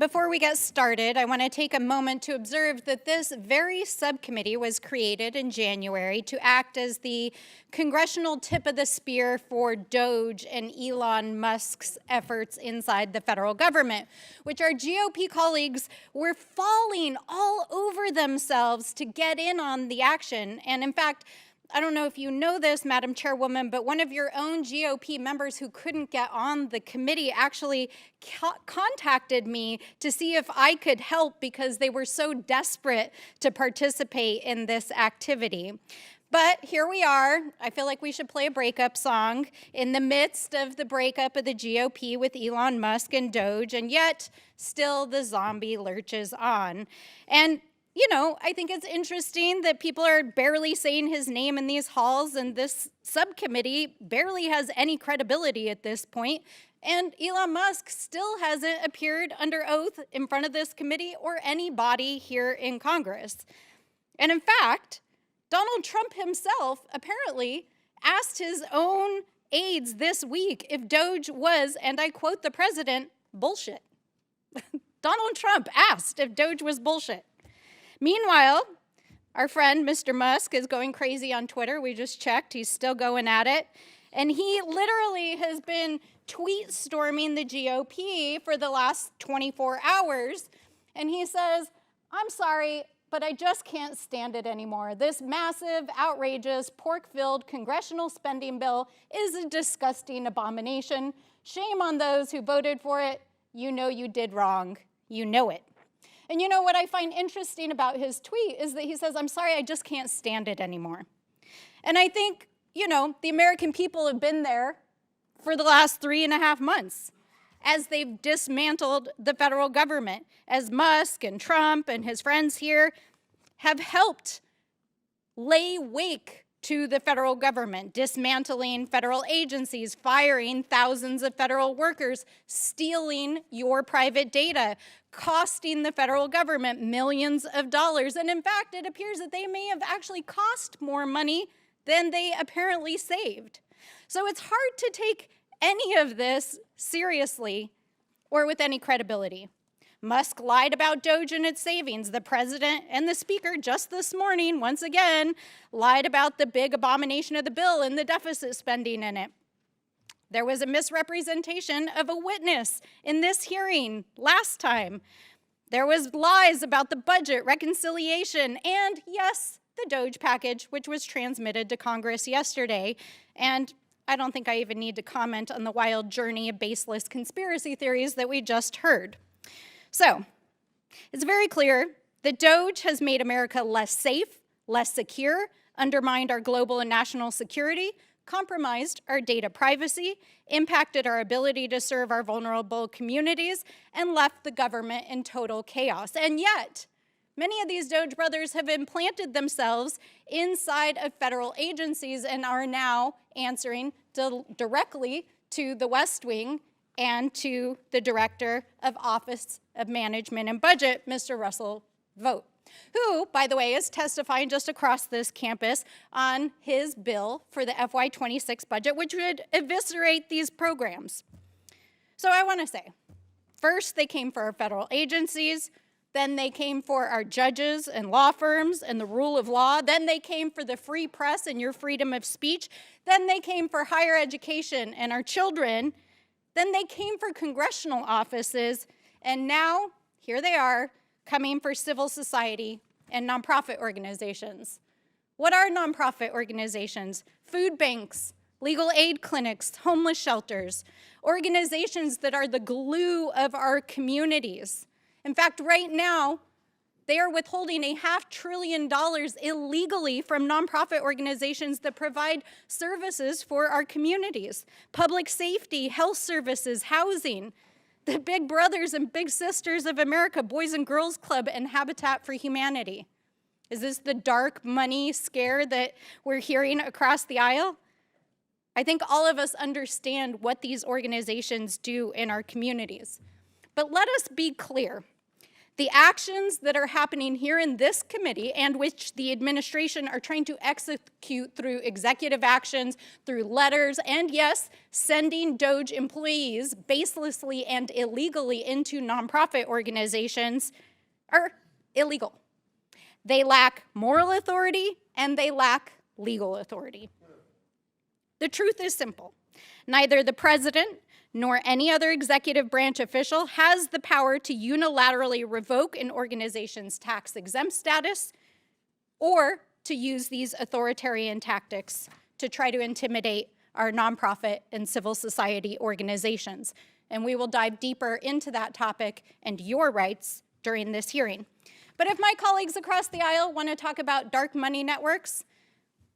before we get started, I want to take a moment to observe that this very subcommittee was created in January to act as the congressional tip of the spear for DOGE and Elon Musk's efforts inside the federal government, which our GOP colleagues were falling all over themselves to get in on the action. And in fact, I don't know if you know this, Madam Chairwoman, but one of your own GOP members who couldn't get on the committee actually contacted me to see if I could help because they were so desperate to participate in this activity. But here we are. I feel like we should play a breakup song in the midst of the breakup of the GOP with Elon Musk and DOGE, and yet still the zombie lurches on. And you know, I think it's interesting that people are barely saying his name in these halls, and this subcommittee barely has any credibility at this point. And Elon Musk still hasn't appeared under oath in front of this committee or any body here in Congress. And in fact, Donald Trump himself apparently asked his own aides this week if DOGE was, and I quote the president, bullshit. Donald Trump asked if DOGE was bullshit. Meanwhile, our friend, Mr. Musk, is going crazy on Twitter. We just checked. He's still going at it. And he literally has been tweet storming the GOP for the last 24 hours. And he says, I'm sorry, but I just can't stand it anymore. This massive, outrageous, pork-filled congressional spending bill is a disgusting abomination. Shame on those who voted for it. You know you did wrong. You know it. And you know what I find interesting about his tweet is that he says, I'm sorry, I just can't stand it anymore. And I think, you know, the American people have been there for the last 3.5 months as they've dismantled the federal government, as Musk and Trump and his friends here have helped lay wake to the federal government, dismantling federal agencies, firing thousands of federal workers, stealing your private data, costing the federal government millions of dollars. And in fact, it appears that they may have actually cost more money than they apparently saved. So it's hard to take any of this seriously or with any credibility. Musk lied about DOGE and its savings. The president and the speaker just this morning, once again, lied about the big abomination of the bill and the deficit spending in it. There was a misrepresentation of a witness in this hearing last time. There was lies about the budget, reconciliation, and yes, the DOGE package, which was transmitted to Congress yesterday. And I don't think I even need to comment on the wild journey of baseless conspiracy theories that we just heard. So, it's very clear that DOGE has made America less safe, less secure, undermined our global and national security, compromised our data privacy, impacted our ability to serve our vulnerable communities, and left the government in total chaos. And yet, many of these DOGE brothers have implanted themselves inside of federal agencies and are now answering directly to the West Wing and to the Director of Office of Management and Budget, Mr. Russell Vought, who, by the way, is testifying just across this campus on his bill for the FY26 budget, which would eviscerate these programs. So I want to say, first they came for our federal agencies, then they came for our judges and law firms and the rule of law, then they came for the free press and your freedom of speech, then they came for higher education and our children, then they came for congressional offices, and now here they are coming for civil society and nonprofit organizations. What are nonprofit organizations? Food banks, legal aid clinics, homeless shelters, organizations that are the glue of our communities. In fact, right now, they are withholding $500 billion illegally from nonprofit organizations that provide services for our communities. Public safety, health services, housing, the big brothers and big sisters of America, Boys and Girls Club and Habitat for Humanity. Is this the dark money scare that we're hearing across the aisle? I think all of us understand what these organizations do in our communities. But let us be clear. The actions that are happening here in this committee and which the administration are trying to execute through executive actions, through letters, and yes, sending DOGE employees baselessly and illegally into nonprofit organizations are illegal. They lack moral authority and they lack legal authority. The truth is simple. Neither the president nor any other executive branch official has the power to unilaterally revoke an organization's tax-exempt status or to use these authoritarian tactics to try to intimidate our nonprofit and civil society organizations. And we will dive deeper into that topic and your rights during this hearing. But if my colleagues across the aisle want to talk about dark money networks,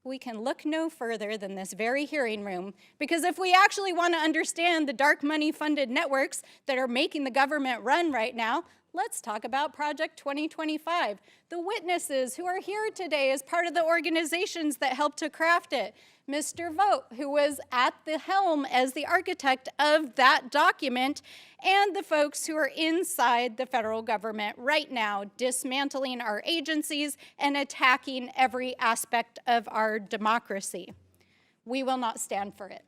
we can look no further than this very hearing room, because if we actually want to understand the dark money funded networks that are making the government run right now, let's talk about Project 2025. The witnesses who are here today as part of the organizations that helped to craft it. Mr. Vogt, who was at the helm as the architect of that document, and the folks who are inside the federal government right now, dismantling our agencies and attacking every aspect of our democracy. We will not stand for it.